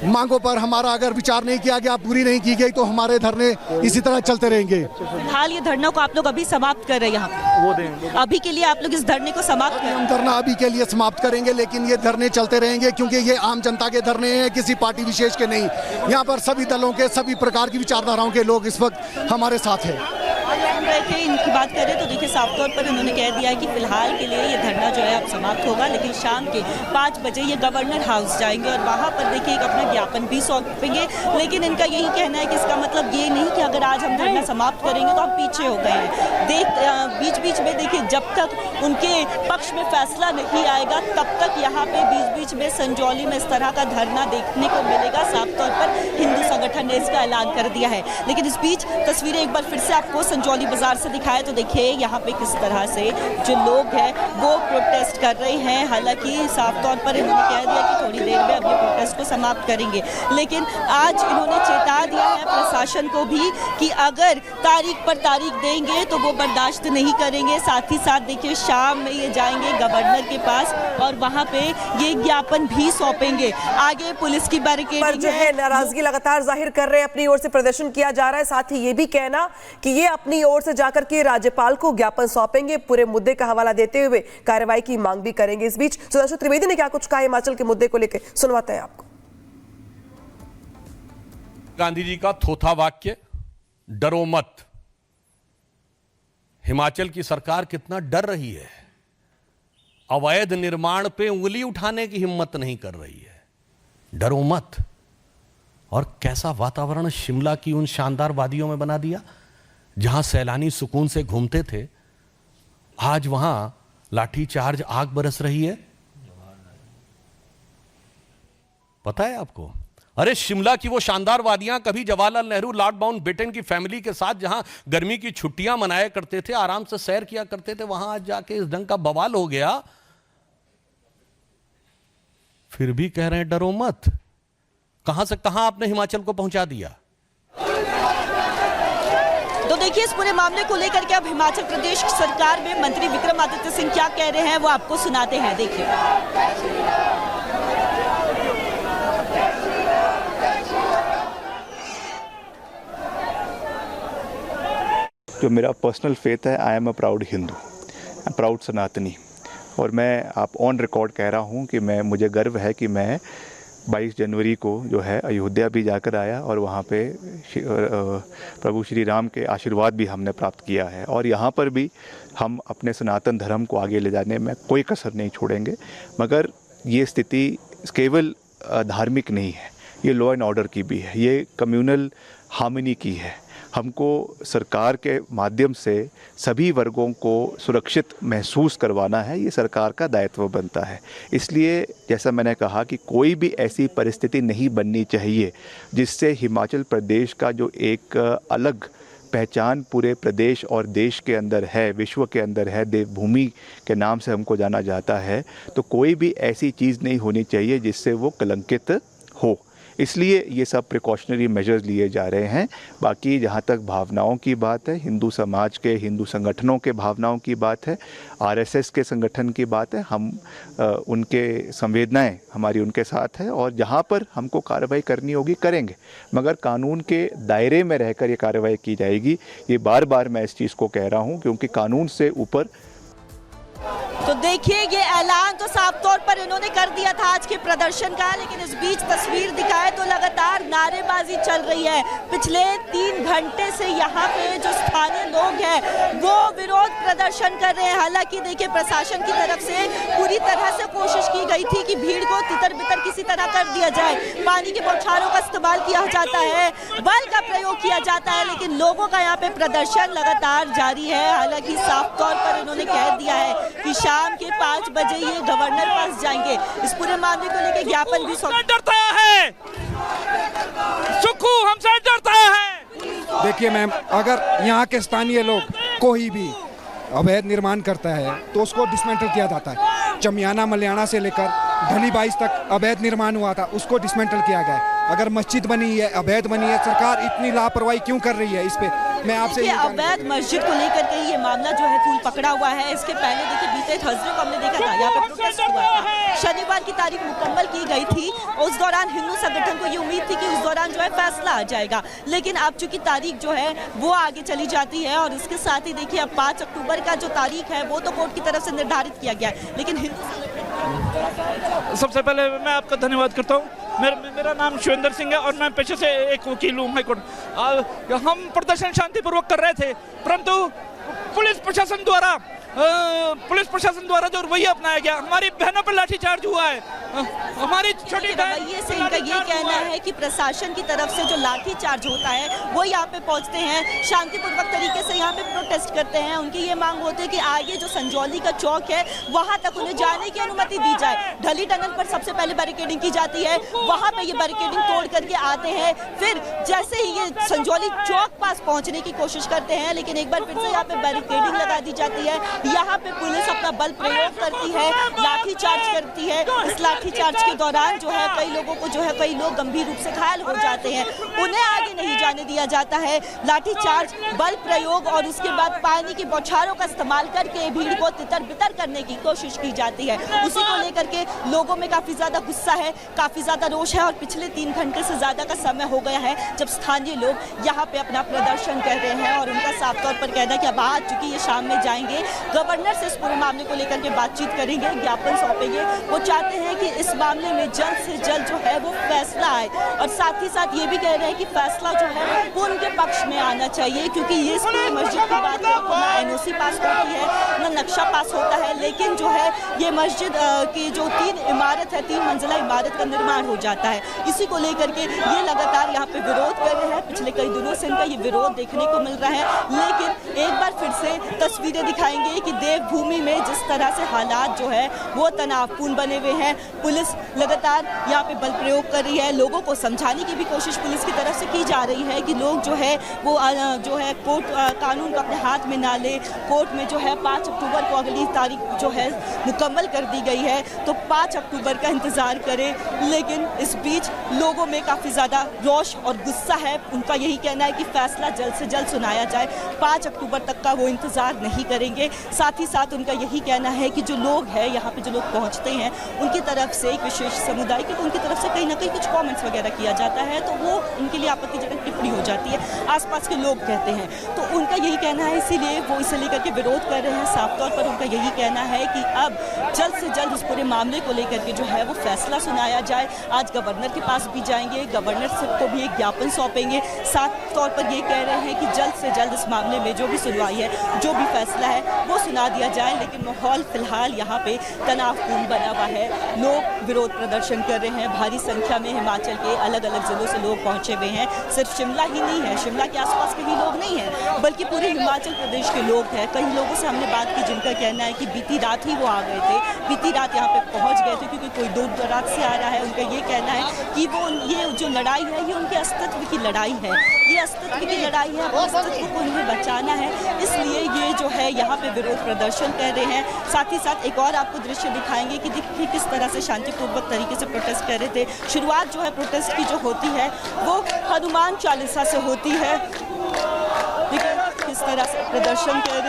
मांगों पर हमारा अगर विचार नहीं किया गया, पूरी नहीं की गई, तो हमारे धरने इसी तरह चलते रहेंगे। फिलहाल ये धरना को आप लोग अभी समाप्त कर रहे हैं यहाँ, अभी के लिए आप लोग इस धरने को समाप्त कर रहे हैं? हम धरना अभी के लिए समाप्त करेंगे, लेकिन ये धरने चलते रहेंगे क्योंकि ये आम जनता के धरने हैं, किसी पार्टी विशेष के नहीं। यहाँ पर सभी दलों के, सभी प्रकार की विचारधाराओं के लोग इस वक्त हमारे साथ हैं। थे इनकी बात करें तो देखिए साफ तौर पर इन्होंने कह दिया है कि फिलहाल के लिए ये धरना जो है अब समाप्त होगा, लेकिन शाम के 5 बजे ये गवर्नर हाउस जाएंगे और वहाँ पर देखिए एक अपना ज्ञापन भी सौंपेंगे। लेकिन इनका यही कहना है कि इसका मतलब ये नहीं कि अगर आज हम धरना समाप्त करेंगे तो हम पीछे हो गए हैं। बीच बीच में देखिए जब तक उनके पक्ष में फैसला नहीं आएगा तब तक यहाँ पे बीच बीच में संजौली में इस तरह का धरना देखने को मिलेगा। साफ तौर पर हिंदू संगठन ने इसका ऐलान कर दिया है। लेकिन इस बीच तस्वीरें एक बार फिर से आपको संजौली बाजार से दिखाए तो देखिए यहाँ पे किस तरह से जो लोग हैं वो प्रोटेस्ट कर रहे हैं। हालांकि साफ तौर पर इन्होंने कह दिया कि थोड़ी देर में अपने प्रोटेस्ट को समाप्त करेंगे, लेकिन आज इन्होंने चेता दिया है प्रशासन को भी कि अगर तारीख पर तारीख देंगे तो वो बर्दाश्त नहीं करेंगे। साथ ही साथ देखिए शाम में ये जाएंगे गवर्नर के पास और वहाँ पे ये ज्ञापन भी सौंपेंगे। आगे पुलिस की बैरिकेड पर जो है नाराजगी लगातार जाहिर कर रहे हैं, अपनी ओर से प्रदर्शन किया जा रहा है। साथ ही ये भी कहना कि ये अपनी ओर से जाकर के राज्यपाल को ज्ञापन सौंपेंगे, पूरे मुद्दे का हवाला देते हुए कार्रवाई की मांग भी करेंगे। इस बीच सुधांशु त्रिवेदी ने क्या कुछ कहा हिमाचल के मुद्दे को लेकर, सुनवाते हैं आपको। गांधी जी का थोथा वाक्य, डरो मत। हिमाचल की सरकार कितना डर रही है, अवैध निर्माण पे उंगली उठाने की हिम्मत नहीं कर रही है। डरो मत। और कैसा वातावरण शिमला की उन शानदार वादियों में बना दिया जहां सैलानी सुकून से घूमते थे। आज वहां लाठीचार्ज, आग बरस रही है। पता है आपको? अरे शिमला की वो शानदार वादियां कभी जवाहरलाल नेहरू, लॉर्ड माउंटबेटन की फैमिली के साथ जहां गर्मी की छुट्टियां मनाया करते थे, आराम से सैर किया करते थे, वहां आज जाके इस ढंग का बवाल हो गया। फिर भी कह रहे हैं डरो मत। कहां से कहां आपने हिमाचल को पहुंचा दिया। तो देखिए इस पूरे मामले को लेकर के अब हिमाचल प्रदेश सरकार में मंत्री विक्रमादित्य सिंह क्या कह रहे हैं वो आपको सुनाते हैं। देखिए जो मेरा पर्सनल फेथ है, I am a proud Hindu, proud सनातनी। और मैं आप ऑन रिकॉर्ड कह रहा हूँ कि मुझे गर्व है कि मैं 22 जनवरी को जो है अयोध्या भी जाकर आया और वहाँ पे प्रभु श्री राम के आशीर्वाद भी हमने प्राप्त किया है। और यहाँ पर भी हम अपने सनातन धर्म को आगे ले जाने में कोई कसर नहीं छोड़ेंगे। मगर ये स्थिति केवल धार्मिक नहीं है, ये लॉ एंड ऑर्डर की भी है, ये कम्युनल हार्मनी की है। हमको सरकार के माध्यम से सभी वर्गों को सुरक्षित महसूस करवाना है, ये सरकार का दायित्व बनता है। इसलिए जैसा मैंने कहा कि कोई भी ऐसी परिस्थिति नहीं बननी चाहिए जिससे हिमाचल प्रदेश का जो एक अलग पहचान पूरे प्रदेश और देश के अंदर है, विश्व के अंदर है, देवभूमि के नाम से हमको जाना जाता है, तो कोई भी ऐसी चीज़ नहीं होनी चाहिए जिससे वो कलंकित हो। इसलिए ये सब प्रिकॉशनरी मेजर्स लिए जा रहे हैं। बाकी जहाँ तक भावनाओं की बात है, हिंदू समाज के, हिंदू संगठनों के भावनाओं की बात है, आरएसएस के संगठन की बात है, हम उनके संवेदनाएं हमारी उनके साथ है और जहाँ पर हमको कार्रवाई करनी होगी करेंगे, मगर कानून के दायरे में रहकर ये कार्रवाई की जाएगी। ये बार बार मैं इस चीज़ को कह रहा हूँ क्योंकि कानून से ऊपर। तो देखिए ये ऐलान तो साफ तौर पर इन्होंने कर दिया था आज के प्रदर्शन का, लेकिन इस बीच तस्वीर दिखाए तो लगातार नारेबाजी चल रही है। पिछले 3 घंटे से यहाँ पे जो स्थानीय लोग हैं वो विरोध प्रदर्शन कर रहे हैं। हालांकि देखिए प्रशासन की तरफ से पूरी तरह से कोशिश की गई थी कि भीड़ को तितर बितर किसी तरह कर दिया जाए, पानी के बौछारों का इस्तेमाल किया जाता है, बल का प्रयोग किया जाता है, लेकिन लोगों का यहाँ पे प्रदर्शन लगातार जारी है। हालांकि साफ तौर पर इन्होंने कह दिया है कि शाम के 5 बजे ये गवर्नर पास जाएंगे। इस पूरे मामले को लेकर ज्ञापन भी डरता है, सुखू हमसे डरता है। देखिए मैम, अगर यहाँ के स्थानीय लोग कोई भी अवैध निर्माण करता है तो उसको डिसमेंटल किया जाता है। चमियाना मलियाना से लेकर ढली 22 तक अवैध निर्माण हुआ था उसको डिसमेंटल किया गया है। अगर मस्जिद बनी है, अवैध बनी है, सरकार इतनी लापरवाही क्यों कर रही है? इस पे मैं आपसे देखिए, अवैध मस्जिद को लेकर के ये मामला जो है फूल पकड़ा हुआ है। इसके पहले देखिए बीते थर्सडे को हमने देखा था यहाँ पे प्रोटेस्ट हुआ था, शनिवार की तारीख मुकम्मल की गई थी। उस दौरान हिंदू संगठन को ये उम्मीद थी कि उस दौरान जो है फैसला आ जाएगा, लेकिन अब चूंकि तारीख जो है वो आगे चली जाती है और इसके साथ ही देखिए अब 5 अक्टूबर का जो तारीख है वो तो कोर्ट की तरफ से निर्धारित किया गया है, लेकिन सबसे पहले मैं आपका धन्यवाद करता हूँ। मेरा नाम शिवेंद्र सिंह है और मैं पेशे से एक वकील हूँ हाईकोर्ट। हम प्रदर्शन शांतिपूर्वक कर रहे थे, परंतु पुलिस प्रशासन द्वारा जो रवैया अपनाया गया, हमारी बहनों पर लाठीचार्ज हुआ है। हमारी छोटी रवैये से इनका ये कहना है कि प्रशासन की तरफ से जो लाठीचार्ज होता है वो यहाँ पे पहुँचते हैं, शांतिपूर्वक तरीके से यहाँ पे प्रोटेस्ट करते हैं। उनकी ये मांग होती है कि आगे जो संजौली का चौक है वहाँ तक उन्हें जाने की अनुमति दी जाए। ढली टनल पर सबसे पहले बैरिकेडिंग की जाती है, वहाँ पे ये बैरिकेडिंग तोड़ करके आते हैं, फिर जैसे ही ये संजौली चौक पास पहुँचने की कोशिश करते हैं, लेकिन एक बार फिर से यहाँ पे बैरिकेडिंग लगा दी जाती है। यहाँ पे पुलिस अपना बल प्रयोग करती है, लाठीचार्ज करती है। इस लाठीचार्ज के दौरान जो है कई लोग गंभीर रूप से घायल हो जाते हैं, उन्हें आगे नहीं जाने दिया जाता है। लाठीचार्ज, बल प्रयोग और उसके बाद पानी की बौछारों का इस्तेमाल करके भीड़ को तितर-बितर करने की कोशिश की जाती है। उसी को लेकर के लोगों में काफी ज्यादा गुस्सा है, काफी ज्यादा रोष है और पिछले 3 घंटे से ज्यादा का समय हो गया है जब स्थानीय लोग यहाँ पे अपना प्रदर्शन कर रहे हैं और उनका साफ तौर पर कहना है कि अब आज चूंकि ये शाम में जाएंगे, गवर्नर से इस पूरे मामले को लेकर के बातचीत करेंगे, ज्ञापन सौंपेंगे। वो चाहते हैं कि इस मामले में जल्द से जल्द जो है वो फैसला आए और साथ ही साथ ये भी कह रहे हैं कि फैसला जो है वो उनके पक्ष में आना चाहिए, क्योंकि ये इस पूरी मस्जिद की बात है, ना एनओसी पास होती है ना नक्शा पास होता है, लेकिन जो है ये मस्जिद की जो 3 इमारत है, 3 मंजिला इमारत का निर्माण हो जाता है। इसी को लेकर के ये लगातार यहाँ पे विरोध कर रहे हैं। पिछले कई दिनों से इनका ये विरोध देखने को मिल रहा है, लेकिन एक बार फिर से तस्वीरें दिखाएंगे कि देवभूमि में जिस तरह से हालात जो है वो तनावपूर्ण बने हुए हैं। पुलिस लगातार यहाँ पे बल प्रयोग कर रही है, लोगों को समझाने की भी कोशिश पुलिस की तरफ से की जा रही है कि लोग जो है वो जो है कोर्ट कानून को अपने हाथ में ना ले। कोर्ट में जो है 5 अक्टूबर को अगली तारीख जो है मुकम्मल कर दी गई है, तो 5 अक्टूबर का इंतजार करें। लेकिन इस बीच लोगों में काफ़ी ज़्यादा रोष और गुस्सा है। उनका यही कहना है कि फैसला जल्द से जल्द सुनाया जाए, 5 अक्टूबर तक का वो इंतज़ार नहीं करेंगे। साथ ही साथ उनका यही कहना है कि जो लोग हैं यहाँ पे, जो लोग पहुँचते हैं, उनकी तरफ से एक विशेष समुदाय की, तो उनकी तरफ से कहीं ना कहीं कुछ कमेंट्स वगैरह किया जाता है, तो वो उनके लिए आपत्तिजनक टिप्पणी हो जाती है, आसपास के लोग कहते हैं। तो उनका यही कहना है, इसीलिए वो इसे लेकर के विरोध कर रहे हैं। साफ तौर पर उनका यही कहना है कि अब जल्द से जल्द इस पूरे मामले को लेकर के जो है वो फैसला सुनाया जाए। आज गवर्नर के पास भी जाएंगे, गवर्नर को भी एक ज्ञापन सौंपेंगे। साफ तौर पर ये कह रहे हैं कि जल्द से जल्द इस मामले में जो भी सुनवाई है, जो भी फैसला है वो सुना दिया जाए। लेकिन माहौल फिलहाल यहाँ पे तनावपूर्ण बना हुआ है, लोग विरोध प्रदर्शन कर रहे हैं। भारी संख्या में हिमाचल के अलग अलग जिलों से लोग पहुंचे हुए हैं। सिर्फ शिमला ही नहीं है, शिमला के आसपास के ही लोग नहीं हैं, बल्कि पूरे हिमाचल प्रदेश के लोग हैं। कई लोगों से हमने बात की जिनका कहना है कि बीती रात ही वो आ गए थे, बीती रात यहाँ पे पहुँच गए थे, क्योंकि कोई दूर दराज से आ रहा है। उनका ये कहना है कि वो ये जो लड़ाई है ये उनके अस्तित्व की लड़ाई है, ये अस्तित्व की लड़ाई है, अपने अस्तित्व को उन्हें बचाना है। इसलिए ये जो है यहाँ पे विरोध प्रदर्शन कर रहे हैं। साथ ही साथ एक और आपको दृश्य दिखाएंगे कि देखिए किस तरह से शांतिपूर्वक तरीके से प्रोटेस्ट कर रहे थे। शुरुआत जो है प्रोटेस्ट की जो होती है वो हनुमान चालीसा से होती है। देखिए किस तरह से प्रदर्शन कर